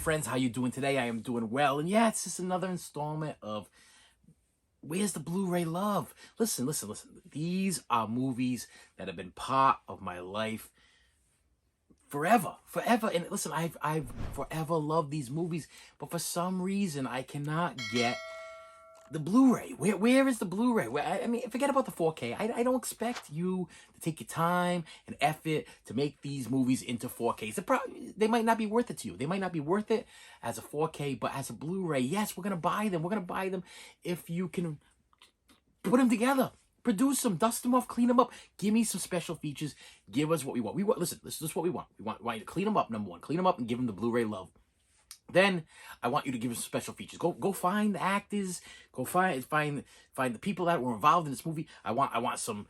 friends, how you doing today? I am doing well. And yeah, it's just another installment of Where's the Blu-ray Love? Listen. These are movies that have been part of my life forever. And listen, I've forever loved these movies, but for some reason I cannot get the Blu-ray. Where is the Blu-ray? I mean, forget about the 4K. I don't expect you to take your time and effort to make these movies into 4Ks. They might not be worth it to you. They might not be worth it as a 4K, but as a Blu-ray, yes, we're going to buy them. We're going to buy them if you can put them together. Produce them, dust them off, clean them up. Give me some special features. Give us what we want. Listen, this is what we want. We want you to clean them up, number one. Clean them up and give them the Blu-ray love. Then I want you to give us special features. Go find the actors. Go find the people that were involved in this movie. I want some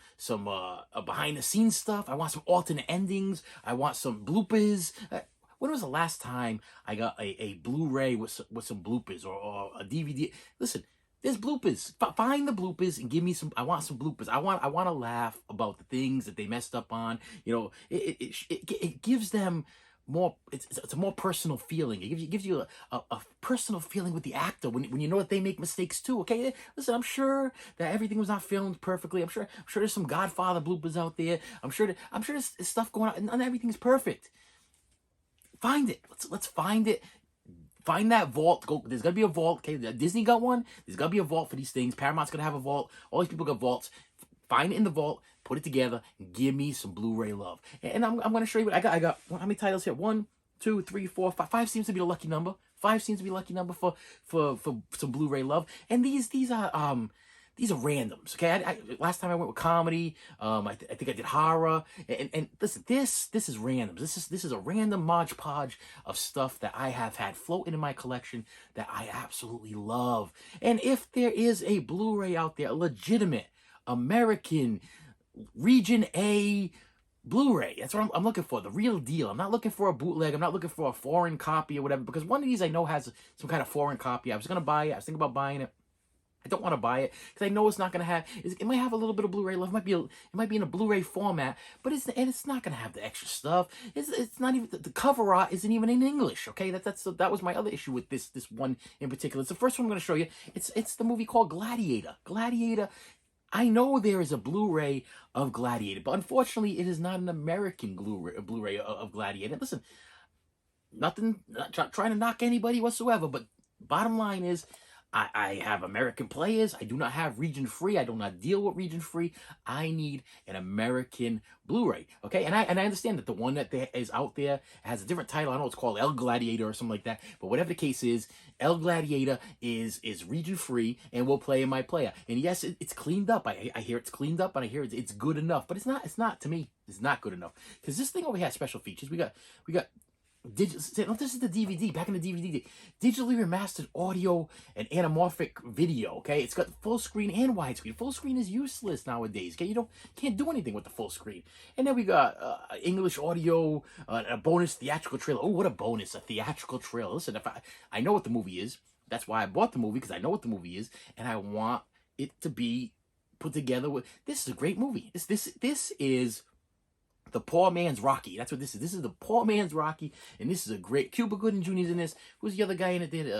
behind the scenes stuff. I want some alternate endings. I want some bloopers. When was the last time I got a Blu-ray with some bloopers or a DVD? Listen, there's bloopers. Find the bloopers and give me some. I want some bloopers. I want to laugh about the things that they messed up on. You know, it gives them more. It's a more personal feeling. It gives you a personal feeling with the actor when you know that they make mistakes too. Okay, listen, I'm sure that everything was not filmed perfectly. I'm sure there's some Godfather bloopers out there. I'm sure there's stuff going on, and not everything's perfect. Find it. Let's find it. Find that vault. There's gonna be a vault. Okay, Disney got one. There's gonna be a vault for these things. Paramount's gonna have a vault. All these people got vaults. Find it in the vault. Put it together. And give me some Blu-ray love. And I'm gonna show you what I got. I got how many titles here? 1, 2, 3, 4, 5. 5 seems to be the lucky number. 5 seems to be a lucky number for some Blu-ray love. And these are randoms, okay? Last time I went with comedy, I think I did horror, and listen, this is randoms. This is a random modge podge of stuff that I have had floating in my collection that I absolutely love. And if there is a Blu-ray out there, a legitimate American Region A Blu-ray, that's what I'm looking for, the real deal. I'm not looking for a bootleg. I'm not looking for a foreign copy or whatever, because one of these I know has some kind of foreign copy. I was gonna buy it. I was thinking about buying it. I don't want to buy it because I know it's not going to have. It might have a little bit of Blu-ray love. It might be in a Blu-ray format, but it's not going to have the extra stuff. It's not even the cover art isn't even in English. Okay, that was my other issue with this one in particular. It's the first one I'm going to show you. It's the movie called Gladiator. Gladiator. I know there is a Blu-ray of Gladiator, but unfortunately, it is not an American Blu-ray of Gladiator. Listen, not trying to knock anybody whatsoever, but bottom line is, I have American players. I do not have region free. I do not deal with region free. I need an American Blu-ray. Okay, and I understand that the one that is out there has a different title. I know it's called El Gladiator or something like that. But whatever the case is, El Gladiator is region free and will play in my player. And yes, it's cleaned up. I hear it's cleaned up, and I hear it's good enough. But it's not to me. It's not good enough because this thing over here has special features. We got. This is the DVD, back in the DVD, digitally remastered audio and anamorphic video, okay? It's got full screen and widescreen. Full screen is useless nowadays, okay? You can't do anything with the full screen. And then we got English audio, a bonus theatrical trailer. Oh, what a bonus, a theatrical trailer. Listen, if I know what the movie is. That's why I bought the movie, because I know what the movie is, and I want it to be put together with, this is a great movie. This is the poor man's Rocky. That's what this is. This is the poor man's Rocky, and this is a great. Cuba Gooding Jr. is in this. Who's the other guy in it? Did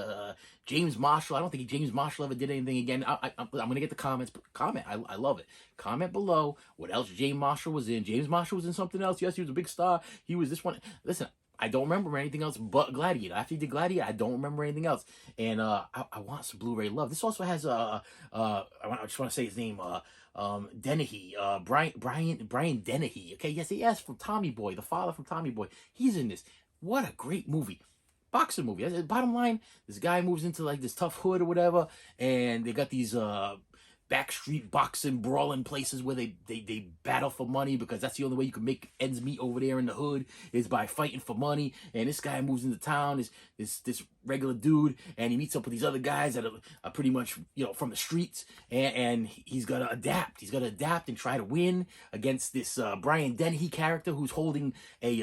James Marshall? I don't think James Marshall ever did anything again. I'm gonna get the comments. Comment. I love it. Comment below what else James Marshall was in. James Marshall was in something else. Yes, he was a big star. He was this one. Listen, I don't remember anything else but Gladiator. After he did Gladiator, I don't remember anything else. And I want some Blu-ray love. This also has I just want to say his name. Dennehy, Brian Dennehy. Okay, yes, from Tommy Boy, the father from Tommy Boy. He's in this. What a great movie. Boxing movie. Bottom line, this guy moves into like this tough hood or whatever, and they got these backstreet boxing brawling places where they battle for money, because that's the only way you can make ends meet over there in the hood is by fighting for money. And this guy moves into town, this regular dude, and he meets up with these other guys that are pretty much, you know, from the streets, and he's got to adapt. He's got to adapt and try to win against this Brian Dennehy character who's holding a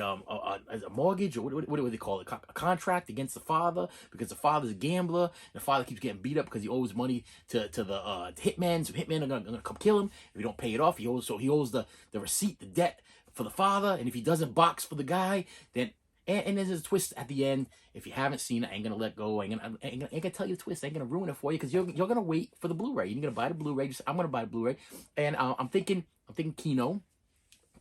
mortgage, or what do they call it, a contract against the father, because the father's a gambler, and the father keeps getting beat up because he owes money to the hitman. So hitmen are gonna come kill him if he don't pay it off. He owes the receipt, the debt for the father, and if he doesn't box for the guy, then And there's a twist at the end. If you haven't seen it, I ain't gonna let go. I ain't gonna tell you the twist. I ain't gonna ruin it for you because you're gonna wait for the Blu-ray. You're gonna buy the Blu-ray. I'm gonna buy the Blu-ray, and I'm thinking Kino.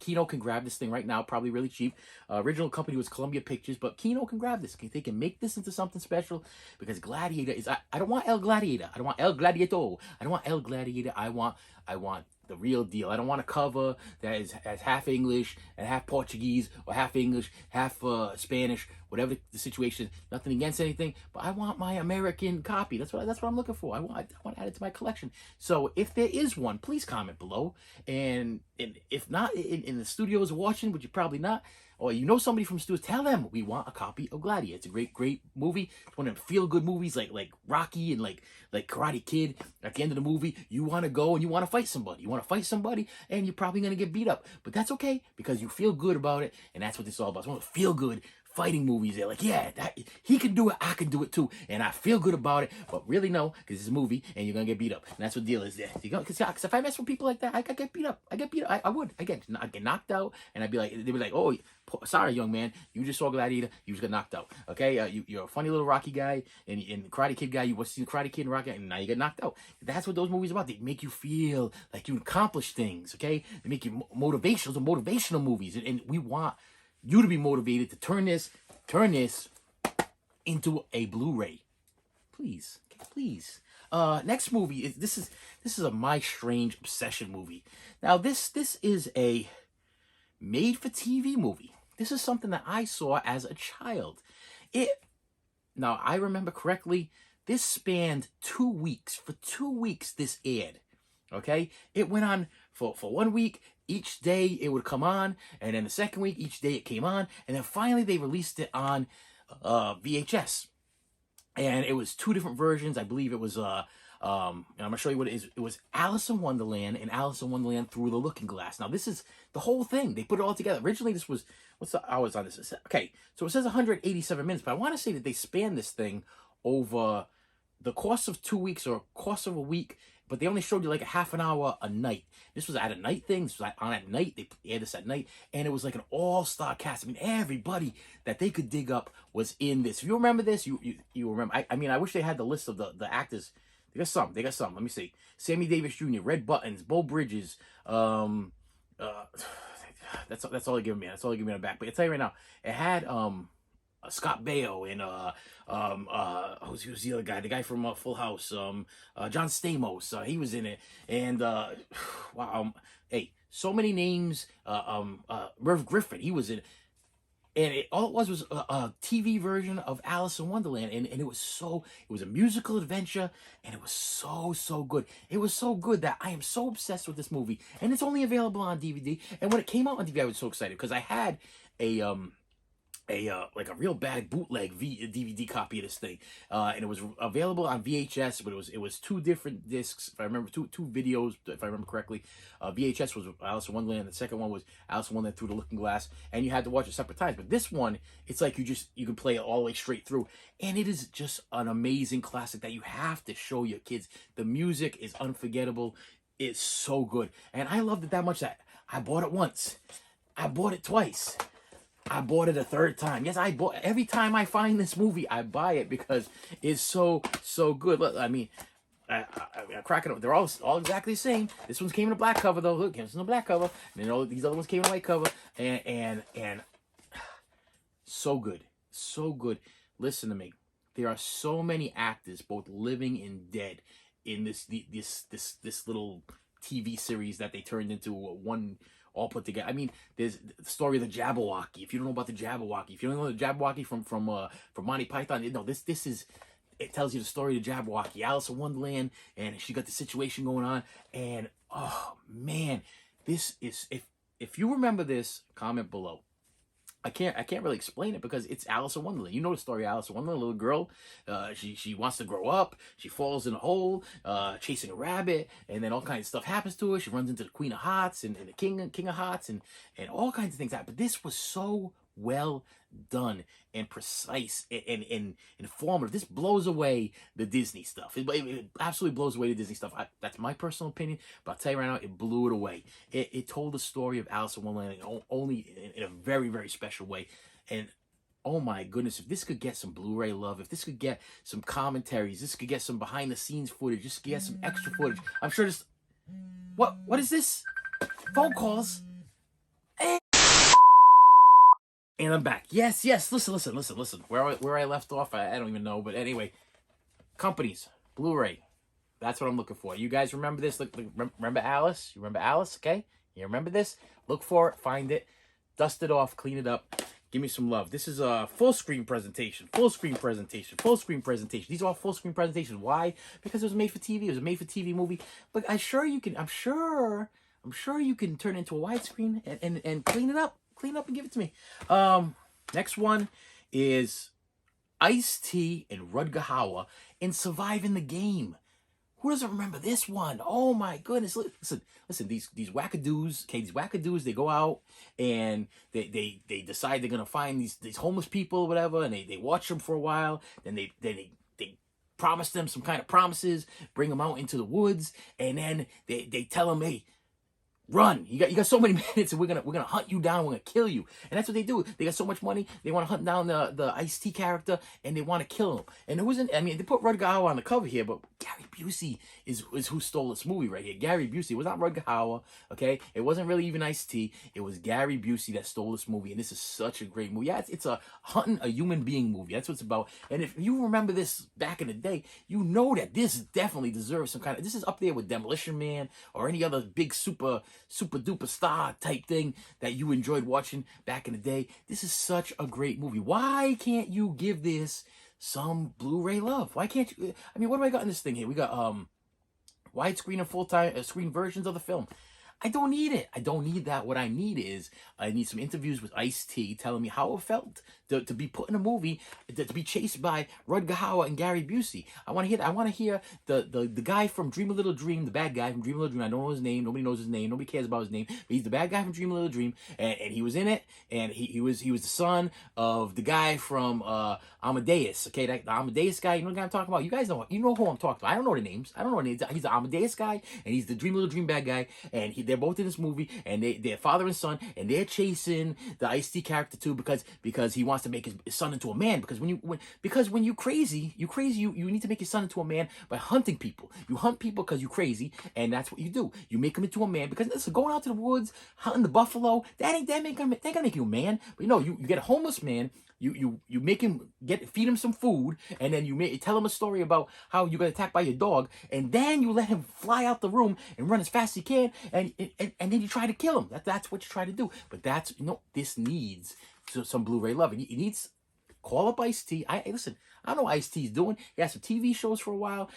Kino can grab this thing right now, probably really cheap. Original company was Columbia Pictures, but Kino can grab this. They can make this into something special because Gladiator is. I don't want El Gladiator. I don't want El Gladiator. I don't want El Gladiator. I want the real deal. I don't want a cover that is half English and half Portuguese or half English, half Spanish, whatever the situation is. Nothing against anything, but I want my American copy. That's what I'm looking for. I want to add it to my collection. So if there is one, please comment below. And if not, in the studios watching, which you probably not, or you know somebody from studios, tell them we want a copy of Gladiator. It's a great movie. It's one of them feel-good movies like Rocky and like Karate Kid. At the end of the movie, you want to go and you want to fight somebody. You want to fight somebody, and you're probably going to get beat up. But that's okay, because you feel good about it, and that's what this is all about. It's one of the feel-good fighting movies. They're like, yeah, he can do it, I can do it too, and I feel good about it. But really, no, because it's a movie, and you're gonna get beat up, and that's what the deal is there. Because if I mess with people like that, I get beat up. I get beat up. I would. I get knocked out, and I'd be like, they'd be like, oh, sorry, young man, you just saw Gladiator, you just got knocked out. Okay, you're a funny little Rocky guy, and Karate Kid guy, you watch the Karate Kid and Rocky, and now you get knocked out. That's what those movies are about. They make you feel like you accomplished things. Okay, they make you motivational. Those are motivational movies, and we want you to be motivated to turn this into a Blu-ray. Please. Next movie is this is a My Strange Obsession movie. Now this is a made-for-TV movie. This is something that I saw as a child. Now I remember correctly, this spanned 2 weeks. For 2 weeks this aired. Okay? It went on for 1 week. Each day it would come on, and then the second week, each day it came on, and then finally they released it on VHS. And it was 2 different versions. I believe it was, and I'm going to show you what it is. It was Alice in Wonderland and Alice in Wonderland Through the Looking Glass. Now, this is the whole thing. They put it all together. Originally, this was, what's the hours on this? Okay, so it says 187 minutes, but I want to say that they spanned this thing over the course of 2 weeks or course of a week, but they only showed you like a half an hour a night. This was at a night thing. This was on at night. They aired this at night, and it was like an all-star cast. I mean, everybody that they could dig up was in this. If you remember this, you remember. I mean, I wish they had the list of the actors. They got some. Let me see. Sammy Davis Jr., Red Buttons, Bo Bridges. That's all they give me. That's all they give me on the back. But I tell you right now, it had Scott Baio and who's the other guy? The guy from Full House, John Stamos. He was in it, and wow, hey, so many names. Merv Griffin, he was in it. And all it was a TV version of Alice in Wonderland, and it was a musical adventure, and it was so good. It was so good that I am so obsessed with this movie, and it's only available on DVD. And when it came out on DVD, I was so excited because I had like a real bad bootleg DVD copy of this thing, and it was available on VHS, but it was 2 different discs, if I remember, two videos, if I remember correctly. VHS was Alice in Wonderland, the second one was Alice in Wonderland Through the Looking Glass, and you had to watch it separate times. But this one, it's like you can play it all the way straight through, and it is just an amazing classic that you have to show your kids. The music is unforgettable. It's so good, and I loved it that much that I bought it once, I bought it twice, I bought it a 3rd time. Yes, I bought. Every time I find this movie, I buy it because it's so good. Look, I mean, I crack it up. They're all exactly the same. This one's came in a black cover though. Look, it's in a black cover. And then all these other ones came in a white cover. And so good, so good. Listen to me. There are so many actors, both living and dead, in this little TV series that they turned into one. All put together. I mean, there's the story of the Jabberwocky. If you don't know about the Jabberwocky, if you don't know the Jabberwocky from Monty Python, no, this is, it tells you the story of the Jabberwocky, Alice in Wonderland, and she got the situation going on, and oh man, this is, if you remember this, comment below. I can't really explain it because it's Alice in Wonderland. You know the story of Alice in Wonderland, a little girl. She wants to grow up. She falls in a hole, chasing a rabbit, and then all kinds of stuff happens to her. She runs into the Queen of Hearts and the King of Hearts, and all kinds of things happen. But this was so well done and precise and informative. This blows away the Disney stuff. It absolutely blows away the Disney stuff. That's my personal opinion, but I'll tell you right now, it blew it away. It told the story of Alice in Wonderland only in a very, very special way. And Oh my goodness, if this could get some Blu-ray love, if this could get some commentaries, this could get some behind the scenes footage, just get some extra footage. I'm sure this, what is this? Phone calls. And I'm back. Yes, listen. Where I left off, I don't even know. But anyway, companies, Blu-ray. That's what I'm looking for. You guys remember this? Look, remember Alice? You remember Alice? Okay? You remember this? Look for it, find it, dust it off, clean it up. Give me some love. This is a full screen presentation. These are all full screen presentations. Why? Because it was made for TV. It was a made for TV movie. But I'm sure you can turn it into a widescreen and clean it up. Clean up and give it to me. Next one is Ice-T and Rutger Hauer in Surviving the Game. Who doesn't remember this one? Oh my goodness. Listen, these wackadoos, okay, they go out and they decide they're gonna find these homeless people or whatever, and they watch them for a while, then they promise them some kind of promises, bring them out into the woods, and then they tell them, hey, run! You got so many minutes, and we're gonna hunt you down. We're gonna kill you, and that's what they do. They got so much money, they want to hunt down the Ice-T character, and they want to kill him. And it wasn't. I mean, they put Rutger Hauer on the cover here, but Gary Busey is who stole this movie right here. Gary Busey. It was not Rutger Hauer. Okay, it wasn't really even Ice-T. It was Gary Busey that stole this movie, and this is such a great movie. Yeah, it's a hunting a human being movie. That's what it's about. And if you remember this back in the day, you know that this definitely deserves some kind of. This is up there with Demolition Man or any other big super duper star type thing that you enjoyed watching back in the day. This is such a great movie. Why can't you give this some Blu-ray love? Why can't you? I mean, what do I got in this thing here? We got widescreen and full-time screen versions of the film. I don't need it. I don't need that. What I need some interviews with Ice-T telling me how it felt to be put in a movie, to be chased by Rutger Hauer and Gary Busey. I want to hear that. I want to hear the guy from Dream a Little Dream, the bad guy from Dream a Little Dream. I don't know his name. Nobody knows his name. Nobody cares about his name. But he's the bad guy from Dream a Little Dream, and he was in it. And he was the son of the guy from Amadeus. Okay, the Amadeus guy. You know the guy I'm talking about. You guys know. You know who I'm talking about. I don't know the names. He's the Amadeus guy, and he's the Dream a Little Dream bad guy. And they're both in this movie, and they're father and son, and they're chasing the Ice-T character too because he wants to make his son into a man. Because when you crazy, you need to make your son into a man by hunting people. You hunt people because you're crazy, and that's what you do. You make him into a man because listen, going out to the woods, hunting the buffalo, that ain't gonna make you a man. But you get a homeless man. You make him feed him some food, and then you tell him a story about how you got attacked by your dog, and then you let him fly out the room and run as fast as he can, and then you try to kill him. That's what you try to do. But this needs some Blu-ray love. It needs call up Ice-T. Listen, I don't know what Ice-T's doing. He has some TV shows for a while.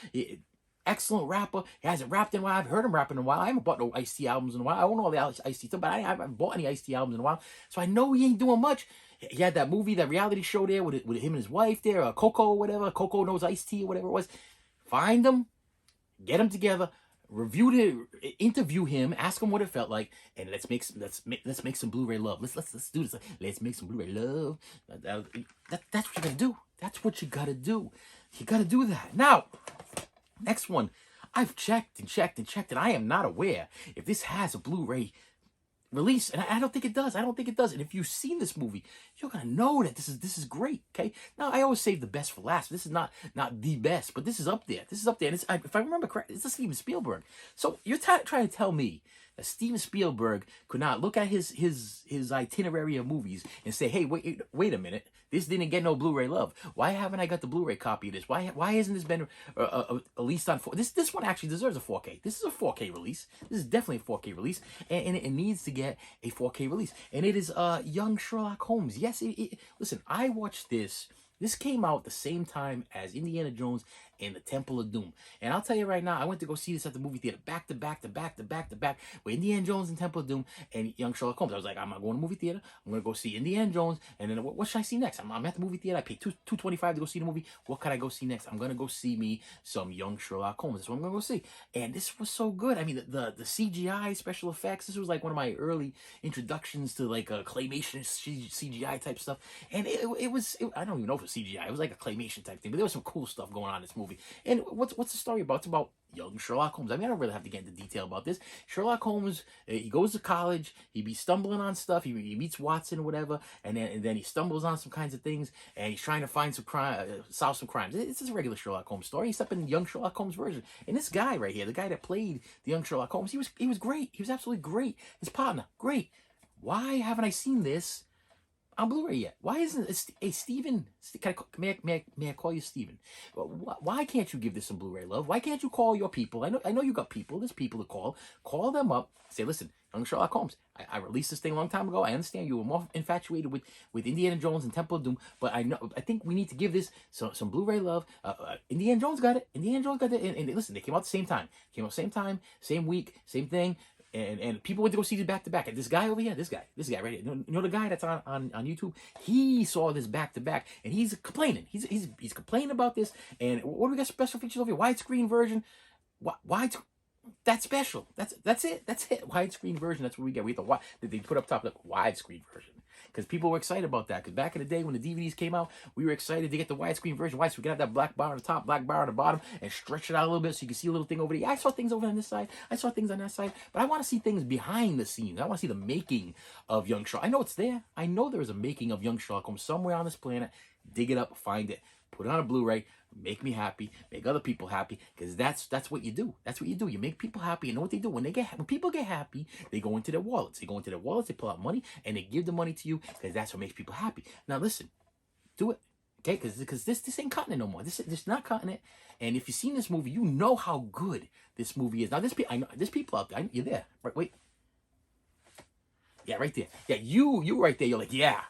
Excellent rapper. He hasn't rapped in a while. I've heard him rapping in a while. I haven't bought no Ice-T albums in a while. I don't know all the Ice-T stuff, but I haven't bought any Ice-T albums in a while. So I know he ain't doing much. He had that movie, that reality show there with him and his wife there, Coco or whatever. Coco Knows Ice-T or whatever it was. Find him, get him together, interview him, ask him what it felt like, and let's make some Blu-ray love. Let's do this. Let's make some Blu-ray love. That's what you gotta do. That's what you gotta do. You gotta do that. Now, next one. I've checked, and I am not aware if this has a Blu-ray release, and I don't think it does. And if you've seen this movie, you're gonna know that this is great. Okay. Now I always save the best for last. This is not the best, but this is up there. And if I remember correctly, it's Steven Spielberg. So you're trying to tell me that Steven Spielberg could not look at his itinerary of movies and say, hey, wait a minute. This didn't get no Blu-ray love. Why haven't I got the Blu-ray copy of this? Why hasn't this been released on 4K? This one actually deserves a 4K. This is a 4K release. This is definitely a 4K release, and it needs to get a 4K release. And it is young Sherlock Holmes. Yes, listen, I watched this. This came out the same time as Indiana Jones and the Temple of Doom. And I'll tell you right now, I went to go see this at the movie theater back to back with Indiana Jones and Temple of Doom and Young Sherlock Holmes. I was like, I'm not going to the movie theater. I'm going to go see Indiana Jones. And then what should I see next? I'm at the movie theater. I paid $2.25 to go see the movie. What could I go see next? I'm going to go see me some Young Sherlock Holmes. That's what I'm going to go see. And this was so good. I mean, the CGI special effects, this was like one of my early introductions to like a claymation CGI type stuff. And it was, I don't even know if it was CGI. It was like a claymation type thing. But there was some cool stuff going on in this movie. movie. And what's the story about? It's about young Sherlock Holmes. I mean, I don't really have to get into detail about this. Sherlock Holmes, he goes to college, he be stumbling on stuff, he meets Watson or whatever, and then he stumbles on some kinds of things, and he's trying to find some crime, solve some crimes. It's just a regular Sherlock Holmes story, except in the young Sherlock Holmes version. And this guy right here, the guy that played the young Sherlock Holmes, he was great. He was absolutely great. His partner, great. Why haven't I seen this on Blu-ray yet? Why isn't it? Hey, Steven, may I call you Steven? Why can't you give this some Blu-ray love? Why can't you call your people? I know you got people. There's people to call. Call them up. Say, listen, young Sherlock Holmes, I released this thing a long time ago. I understand you were more infatuated with Indiana Jones and Temple of Doom, but I think we need to give this some Blu-ray love. Indiana Jones got it. Indiana Jones got it. And listen, they came out at the same time. Same week, same thing. And people went to go see this back to back. And this guy over here, this guy right here, you know the guy that's on YouTube, he saw this back to back, and he's complaining. He's complaining about this. And what do we got special features over here? Widescreen version. Wide. That's special. That's it. Widescreen version. That's what we get. We have the they put up top the widescreen version. Because people were excited about that. Because back in the day when the DVDs came out, we were excited to get the widescreen version. Why? So we could have that black bar on the top, black bar on the bottom, and stretch it out a little bit so you can see a little thing over there. Yeah, I saw things over on this side. I saw things on that side. But I want to see things behind the scenes. I want to see the making of Young Sherlock. I know it's there. I know there is a making of Young Sherlock Holmes somewhere on this planet. Dig it up, find it, put it on a Blu-ray. Make me happy, make other people happy, because that's what you do. That's what you do. You make people happy. You know what they do? When people get happy, they go into their wallets. They pull out money, and they give the money to you, because that's what makes people happy. Now listen, do it, okay? Because this ain't cutting it no more. This not cutting it. And if you've seen this movie, you know how good this movie is. Now I know there's people out there. You're there, right? Wait, yeah, right there. Yeah, you right there. You're like, yeah.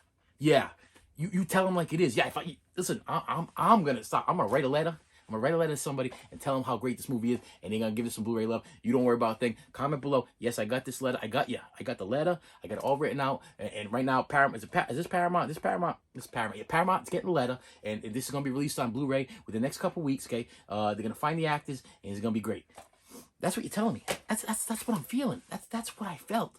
You tell them like it is. Yeah, listen, I'm gonna stop. I'm gonna write a letter. I'm gonna write a letter to somebody and tell them how great this movie is, and they're gonna give it some Blu-ray love. You don't worry about a thing. Comment below. Yes, I got this letter. I got the letter. I got it all written out. And right now, Paramount is this Paramount? This Paramount. Yeah, Paramount's getting the letter, and this is gonna be released on Blu-ray within the next couple weeks. Okay, they're gonna find the actors, and it's gonna be great. That's what you're telling me. That's what I'm feeling. That's what I felt.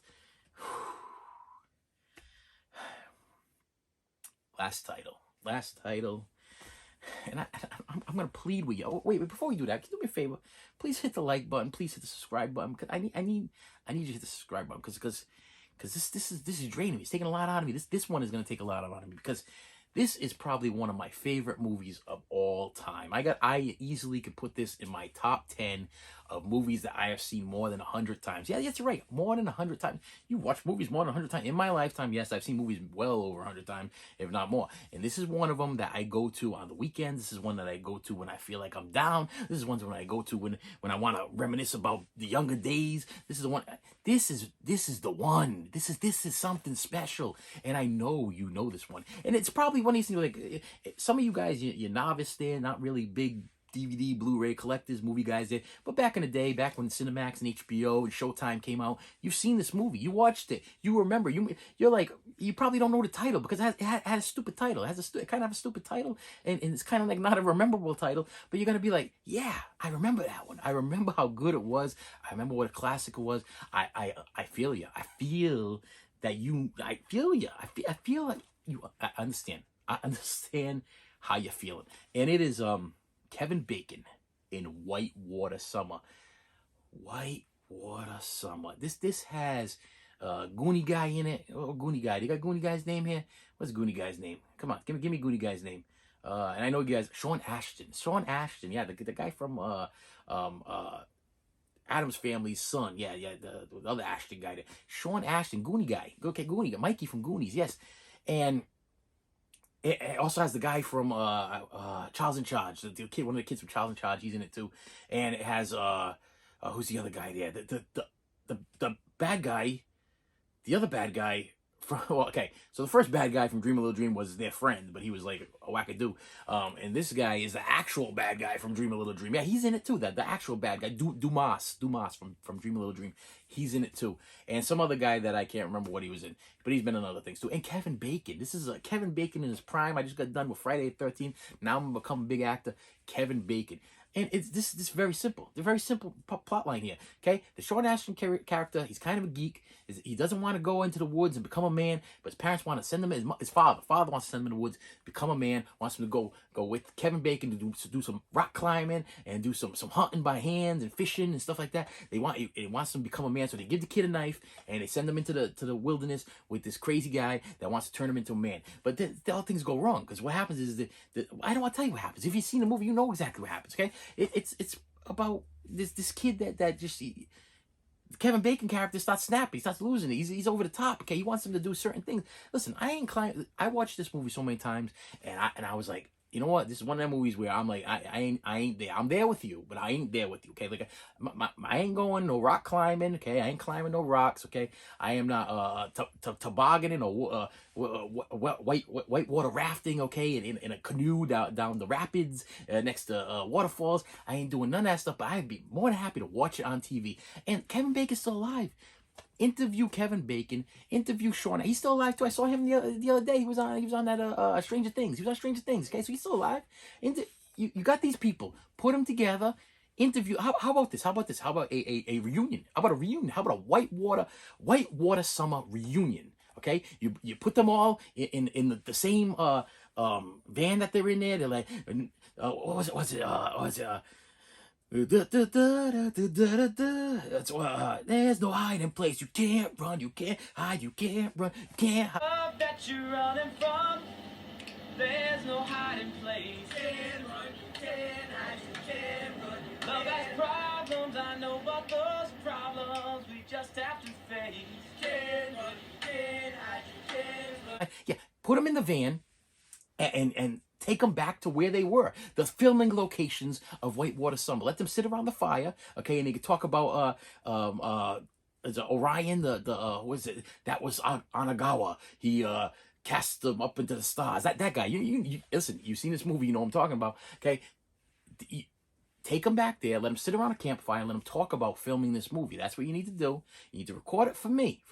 Last title, and I'm gonna plead with you. Oh, wait, before we do that, can you do me a favor? Please hit the like button. Please hit the subscribe button. Cause I need you to hit the subscribe button, because this is draining me. It's taking a lot out of me. This one is gonna take a lot out of me, because this is probably one of my favorite movies of all time. I easily could put this in my top 10 of movies that I have seen more than 100 times. Yeah, that's right. More than 100 times. You watch movies more than 100 times. In my lifetime, yes, I've seen movies well over 100 times, if not more. And this is one of them that I go to on the weekends. This is one that I go to when I feel like I'm down. This is one that I go to when I want to reminisce about the younger days. This is the one. This is the one. This is something special. And I know you know this one. And it's probably one of these things, like, some of you guys, you're novice there, not really big DVD, Blu-ray collectors, movie guys there. But back in the day, back when Cinemax and HBO and Showtime came out, you've seen this movie. You watched it. You remember. You're like, you probably don't know the title, because it had a stupid title. It kind of has a stupid title, and it's kind of like not a rememberable title. But you're going to be like, yeah, I remember that one. I remember how good it was. I remember what a classic it was. I feel you. I feel that you. I feel you. I feel like you. I understand. I understand how you're feeling. And it is Kevin Bacon in Whitewater Summer. Whitewater Summer. This has Goonie Guy in it. Oh, Goonie Guy. You got Goonie Guy's name here? What's Goonie Guy's name? Come on, give me Goonie Guy's name. And I know you guys. Sean Ashton. Yeah, the guy from Addams Family's son. Yeah, the other Ashton guy there. Sean Ashton, Goonie Guy. Okay, Goonie Guy. Mikey from Goonies. Yes, and it also has the guy from Charles in Charge, the kid, one of the kids from Charles in Charge. He's in it too, and it has who's the other guy there? The bad guy, the other bad guy from. Well, okay, so the first bad guy from Dream a Little Dream was their friend, but he was like a wackadoo. And this guy is the actual bad guy from Dream a Little Dream. Yeah, he's in it too. The actual bad guy, Dumas from Dream a Little Dream. He's in it too. And some other guy that I can't remember what he was in, but he's been in other things too. And Kevin Bacon. This is Kevin Bacon in his prime. I just got done with Friday the 13th. Now I'm gonna become a big actor. Kevin Bacon. And it's this very simple. The very simple plot line here. Okay, the Sean Astin character, he's kind of a geek. He doesn't want to go into the woods and become a man, but his parents want to send him. His father wants to send him in the woods, become a man. Wants him to go with Kevin Bacon to do some rock climbing and do some hunting by hands and fishing and stuff like that. He wants him to become a man, so they give the kid a knife and they send him into the wilderness with this crazy guy that wants to turn him into a man. But all things go wrong, because what happens is I don't want to tell you what happens. If you've seen the movie, you know exactly what happens. Okay. It's about this kid that just Kevin Bacon character starts snapping. He starts losing it. He's over the top. Okay, he wants him to do certain things. Listen, I watched this movie so many times, and I was like, you know what? This is one of them movies where I'm like, I ain't there. I'm there with you, but I ain't there with you. Okay, like I ain't going no rock climbing. Okay, I ain't climbing no rocks. Okay, I am not tobogganing or white water rafting. Okay, in a canoe down the rapids next to waterfalls. I ain't doing none of that stuff. But I'd be more than happy to watch it on TV. And Kevin Bacon's still alive. Interview Kevin Bacon. Interview Sean. He's still alive too. I saw him the other day. He was on that Stranger Things. He was on Stranger Things. Okay, so he's still alive. You got these people. Put them together. Interview. How about this? How about this? How about a reunion? How about a reunion? How about a whitewater summer reunion? Okay, you put them all in the same van that they're in there. They're like, what was it? That's there's no hiding place. You can't run. You can't hide. You can't run. You can't hide. Love that you're running from. There's no hiding place. You can't run. You can't hide. You can't run. Love has problems. I know, but those problems we just have to face. You can't run. You can't hide. You can't run. Yeah, put them in the van, and take them back to where they were, the filming locations of Whitewater Summer. Let them sit around the fire, okay, and they could talk about Orion, what is it? That was Onagawa. He cast them up into the stars. That guy. You listen. You've seen this movie. You know what I'm talking about. Okay, take them back there. Let them sit around a campfire and let them talk about filming this movie. That's what you need to do. You need to record it for me,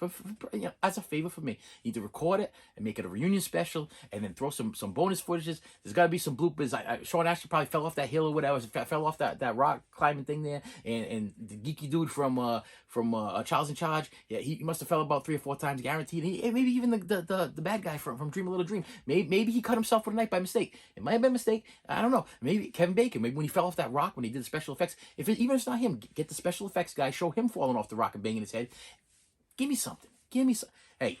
as a favor for me. You need to record it and make it a reunion special, and then throw some bonus footages. There's got to be some bloopers. Sean Astin probably fell off that hill or whatever. Fell off that rock climbing thing there, and the geeky dude from Charles in Charge. Yeah, he must have fell about 3 or 4 times, guaranteed. Maybe even the bad guy from Dream a Little Dream. Maybe he cut himself with a knife by mistake. It might have been a mistake. I don't know. Maybe Kevin Bacon. Maybe when he fell off that rock, when he did the special effects, even if it's not him, get the special effects guy, show him falling off the rock and banging his head. Give me something. Hey,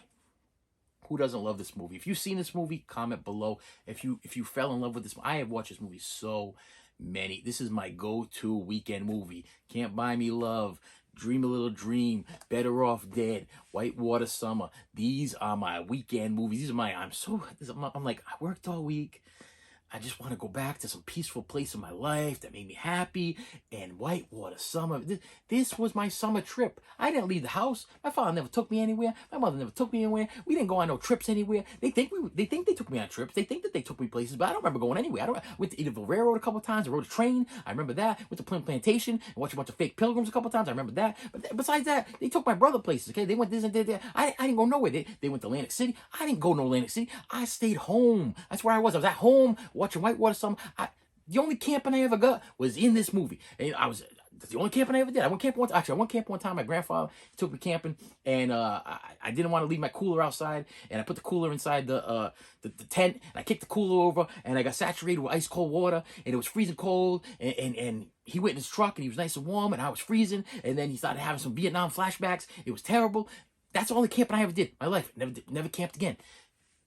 who doesn't love this movie? If you've seen this movie, comment below. If you fell in love with this, I have watched this movie so many. This is my go-to weekend movie. Can't Buy Me Love, Dream a Little Dream, Better Off Dead, Whitewater Summer. These are my weekend movies. These are I'm like, I worked all week. I just want to go back to some peaceful place in my life that made me happy. And Whitewater Summer. This was my summer trip. I didn't leave the house. My father never took me anywhere. My mother never took me anywhere. We didn't go on no trips anywhere. They think they took me on trips. They think that they took me places, but I don't remember going anywhere. Went to Edithville Railroad a couple of times. I rode a train. I remember that. Went to Plymouth Plantation and watched a bunch of fake pilgrims a couple of times. I remember that. But besides that, they took my brother places. Okay, they went this and that. I didn't go nowhere. They went to Atlantic City. I didn't go no Atlantic City. I stayed home. That's where I was. I was at home watching Whitewater Summer. The only camping I ever got was in this movie. And that's the only camping I ever did. I went camping one time. My grandfather took me camping, and I didn't want to leave my cooler outside, and I put the cooler inside the tent, and I kicked the cooler over, and I got saturated with ice cold water, and it was freezing cold, and he went in his truck, and he was nice and warm, and I was freezing, and then he started having some Vietnam flashbacks. It was terrible. That's the only camping I ever did in my life. Never camped again.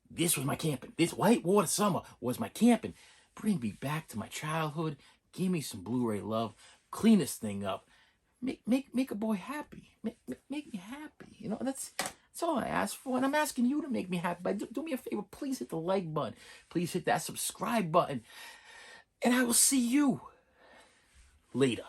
This was my camping. This Whitewater Summer was my camping. Bring me back to my childhood. Give me some Blu-ray love. Clean this thing up. Make a boy happy. Make me happy. You know, that's all I ask for. And I'm asking you to make me happy. But do me a favor. Please hit the like button. Please hit that subscribe button. And I will see you later.